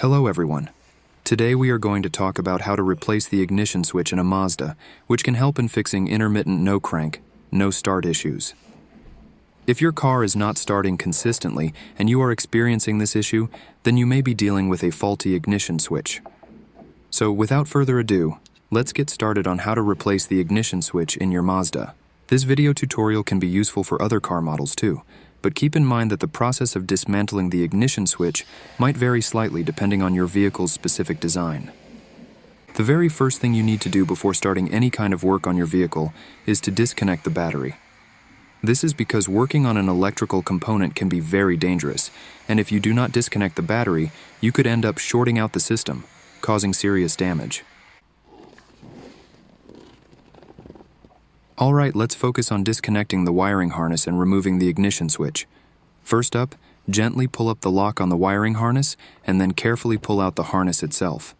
Hello everyone. Today we are going to talk about how to replace the ignition switch in a Mazda, which can help in fixing intermittent no crank, no start issues. If your car is not starting consistently and you are experiencing this issue, then you may be dealing with a faulty ignition switch. So without further ado, let's get started on how to replace the ignition switch in your Mazda. This video tutorial can be useful for other car models too, but keep in mind that the process of dismantling the ignition switch might vary slightly depending on your vehicle's specific design. The very first thing you need to do before starting any kind of work on your vehicle is to disconnect the battery. This is because working on an electrical component can be very dangerous, and if you do not disconnect the battery, you could end up shorting out the system, causing serious damage. Alright, let's focus on disconnecting the wiring harness and removing the ignition switch. First up, gently pull up the lock on the wiring harness and then carefully pull out the harness itself.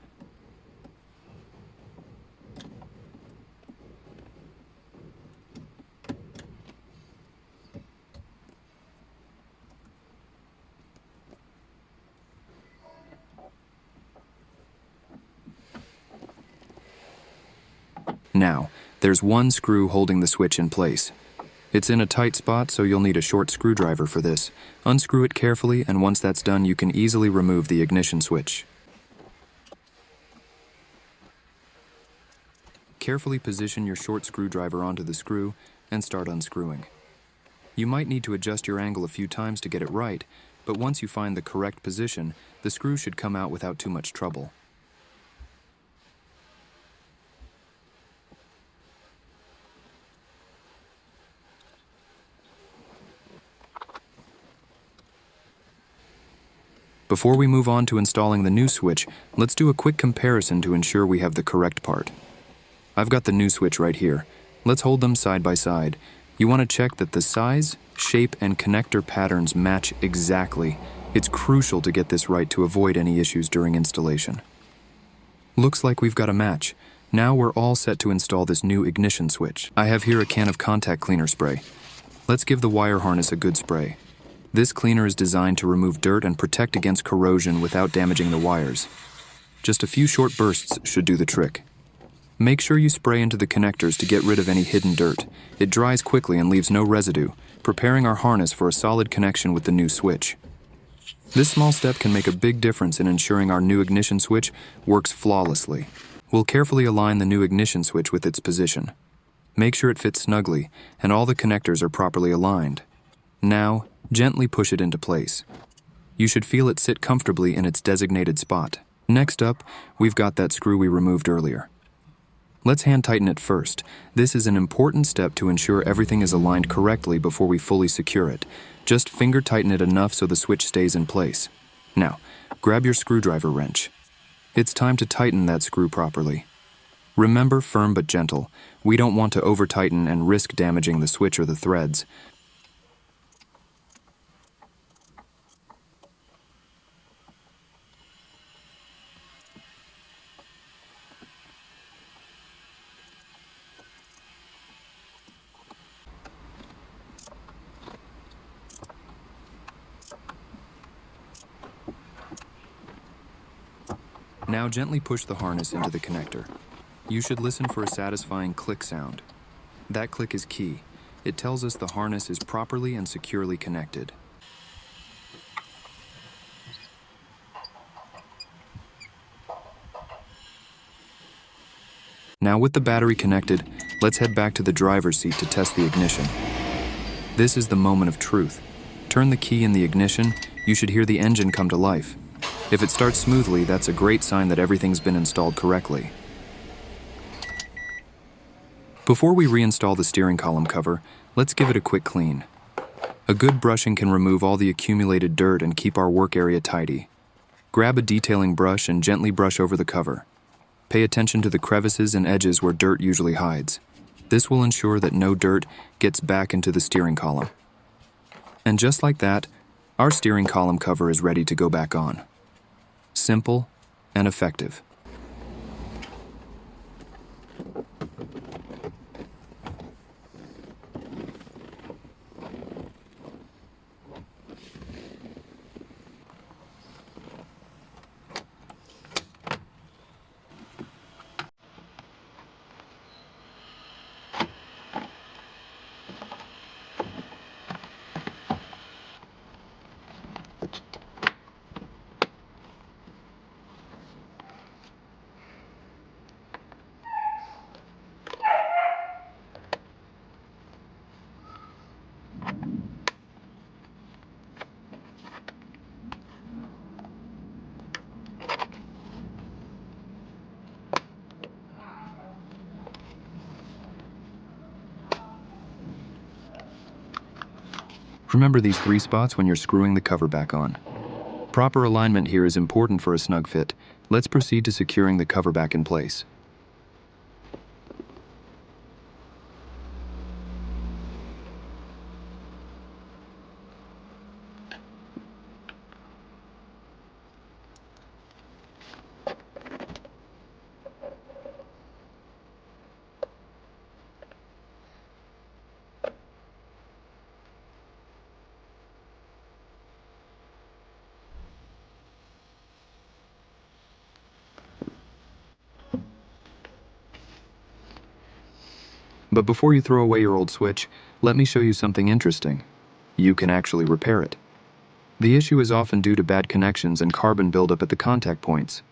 Now, there's one screw holding the switch in place. It's in a tight spot, so you'll need a short screwdriver for this. Unscrew it carefully, and once that's done, you can easily remove the ignition switch. Carefully position your short screwdriver onto the screw and start unscrewing. You might need to adjust your angle a few times to get it right, but once you find the correct position, the screw should come out without too much trouble. Before we move on to installing the new switch, let's do a quick comparison to ensure we have the correct part. I've got the new switch right here. Let's hold them side by side. You want to check that the size, shape, and connector patterns match exactly. It's crucial to get this right to avoid any issues during installation. Looks like we've got a match. Now we're all set to install this new ignition switch. I have here a can of contact cleaner spray. Let's give the wire harness a good spray. This cleaner is designed to remove dirt and protect against corrosion without damaging the wires. Just a few short bursts should do the trick. Make sure you spray into the connectors to get rid of any hidden dirt. It dries quickly and leaves no residue, preparing our harness for a solid connection with the new switch. This small step can make a big difference in ensuring our new ignition switch works flawlessly. We'll carefully align the new ignition switch with its position. Make sure it fits snugly and all the connectors are properly aligned. Now, gently push it into place. You should feel it sit comfortably in its designated spot. Next up, we've got that screw we removed earlier. Let's hand tighten it first. This is an important step to ensure everything is aligned correctly before we fully secure it. Just finger tighten it enough so the switch stays in place. Now, grab your screwdriver wrench. It's time to tighten that screw properly. Remember, firm but gentle. We don't want to over-tighten and risk damaging the switch or the threads. Now gently push the harness into the connector. You should listen for a satisfying click sound. That click is key. It tells us the harness is properly and securely connected. Now with the battery connected, let's head back to the driver's seat to test the ignition. This is the moment of truth. Turn the key in the ignition, you should hear the engine come to life. If it starts smoothly, that's a great sign that everything's been installed correctly. Before we reinstall the steering column cover, let's give it a quick clean. A good brushing can remove all the accumulated dirt and keep our work area tidy. Grab a detailing brush and gently brush over the cover. Pay attention to the crevices and edges where dirt usually hides. This will ensure that no dirt gets back into the steering column. And just like that, our steering column cover is ready to go back on. Simple and effective. Remember these 3 spots when you're screwing the cover back on. Proper alignment here is important for a snug fit. Let's proceed to securing the cover back in place. But before you throw away your old switch, let me show you something interesting. You can actually repair it. The issue is often due to bad connections and carbon buildup at the contact points.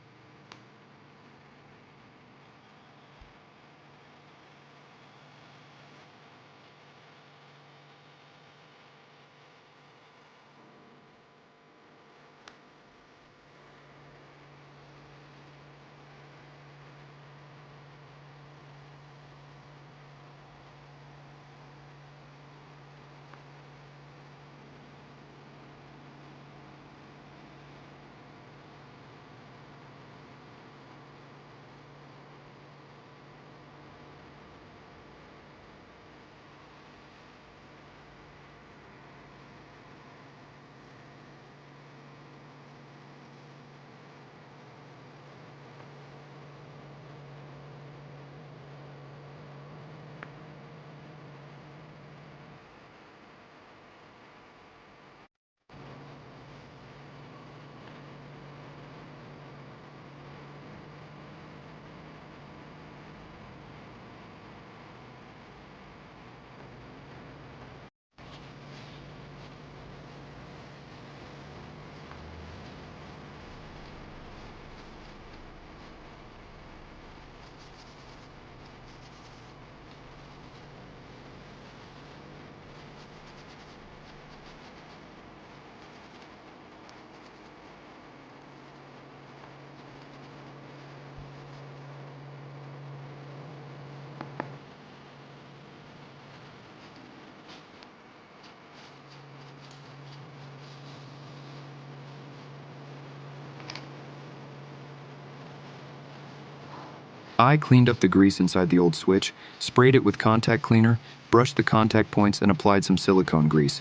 I cleaned up the grease inside the old switch, sprayed it with contact cleaner, brushed the contact points, and applied some silicone grease.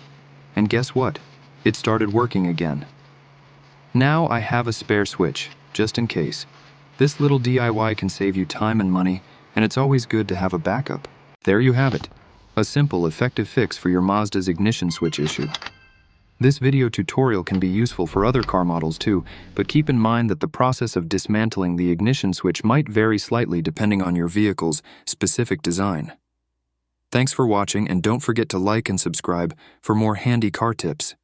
And guess what? It started working again. Now I have a spare switch, just in case. This little DIY can save you time and money, and it's always good to have a backup. There you have it. A simple, effective fix for your Mazda's ignition switch issue. This video tutorial can be useful for other car models too, but keep in mind that the process of dismantling the ignition switch might vary slightly depending on your vehicle's specific design. Thanks for watching, and don't forget to like and subscribe for more handy car tips.